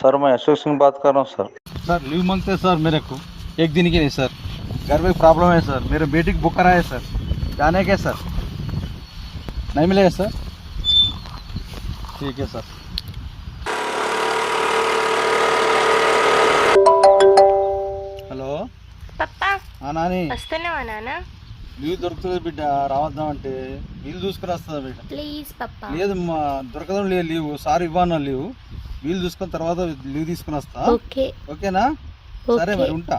Sir मैं अशोक सिंह बात कर रहा हूँ सर। सर लीव मांगते हैं सर मेरे को, एक दिन की नहीं सर। घर में प्रॉब्लम है सर, मेरे बेटी को बुक करा है सर, जाने के सर नहीं मिलेगा सर। ठीक है सर। హలో పప్పా నాని, వస్తున్నావా నాన్న? లీవ్ దొరుకుతుంది బిడ్డ, రావద్దామంటే వీలు చూసుకుని వస్తుందా బిడ్డ? ప్లీజ్ పప్పా. లేదు దొరకడం లేదు లీవ్, సార్ ఇవ్వను లీవ్, వీలు చూసుకున్న తర్వాత లీవ్ తీసుకుని వస్తా. ఓకే ఓకేనా? సరే మరి ఉంటా.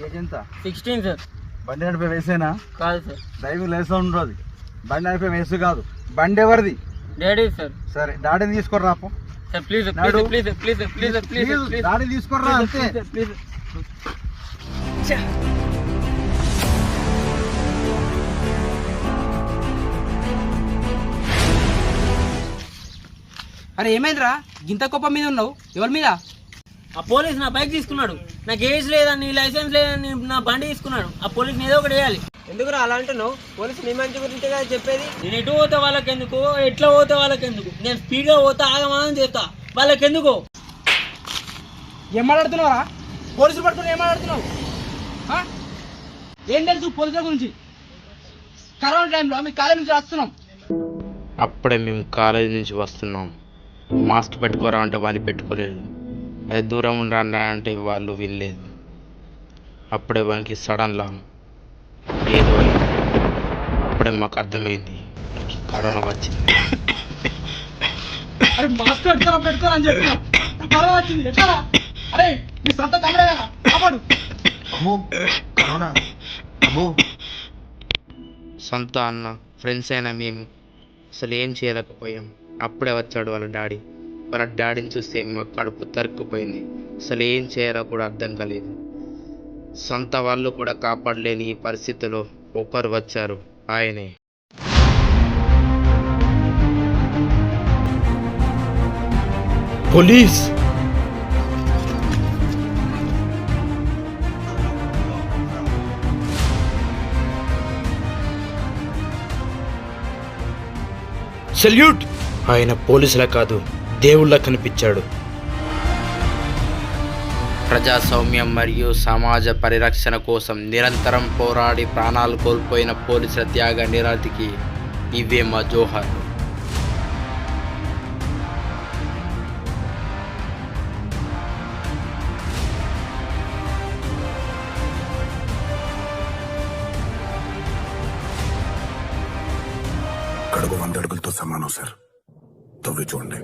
ఏజ్ ఎంత? 16 సార్. బండి నడిపే వయసేనా? కాదు సార్. డ్రైవింగ్ లైసెన్స్ ఉండదు, బండి నడిపే వయసు కాదు. బండి ఎవరిది? Daddy sir. సరే డాడీని తీసుకొని రాపో sir please please please please please please please daddy తీసుకొని రా అంతే. ప్లీజ్. అరే ఏమైందిరా, గింత కోపం మీద ఉన్నావు? ఎవరి మీద? ఆ పోలీస్ నా బైక్ తీసుకున్నాడు, నాకు ఏజ్ లేదని లైసెన్స్ లేదని నా బండి తీసుకున్నాడు. ఆ పోలీస్ ఏదో ఒకటి వేయాలి. ఎందుకురా అలా అంటున్నావు? పోలీసు నీ మంచి గురించే కదా చెప్పేది. నేను ఎటు పోతే వాళ్ళకెందుకు, ఎట్లా పోతే వాళ్ళకెందుకు, నేను స్పీడ్గా పోతా ఆగమాగం చేస్తా, వాళ్ళకెందుకు? ఏం మాట్లాడుతున్నావురా? పోలీసులు పట్టుకుని ఏం మాట్లాడుతున్నావు? ఏం తెలుసు పోలీసుల గురించి? కరోనా టైంలో మీ కాలేజ్ నుంచి వస్తున్నాం. అప్పుడే మేము కాలేజీ నుంచి వస్తున్నాం. మాస్క్ పెట్టుకోరా అంటే వాళ్ళు పెట్టుకోలేదు, అది దూరం ఉండరా అంటే వాళ్ళు వినలేదు. అప్పుడే వానికి సడన్లా ఏదో అయింది. అప్పుడే మాకు అర్థమైంది కరోనా వచ్చింది. అరే మాస్క్ పెట్టుకోరా అని చెప్పి కరోనా వచ్చింది. ఎట్లా? అరే మీ సొంత తమ్ముడే కదా, కాపాడు. సొంత అన్న ఫ్రెండ్స్ అయినా మేము అసలు ఏం చేయలేకపోయాం. అప్పుడే వచ్చాడు వాళ్ళ డాడీ. వాళ్ళ డాడీని చూస్తే మా కడుపు తరుక్కుపోయింది. అసలు ఏం చేయాలో కూడా అర్థం కాలేదు. సొంత వాళ్ళు కూడా కాపాడలేని ఈ పరిస్థితిలో ఒకరు వచ్చారు, ఆయనే పోలీస్. సెల్యూట్. ఆయన పోలీసులా కాదు, దేవుళ్ళ కనిపించాడు. ప్రజాస్వామ్యం మరియు సమాజ పరిరక్షణ కోసం నిరంతరం పోరాడి ప్రాణాలు కోల్పోయిన పోలీసుల త్యాగ నిరతికి ఇవే మా జోహార్లు. కడుగు 100 అడుగులతో సమానం సార్. తవ్వి చూడండి.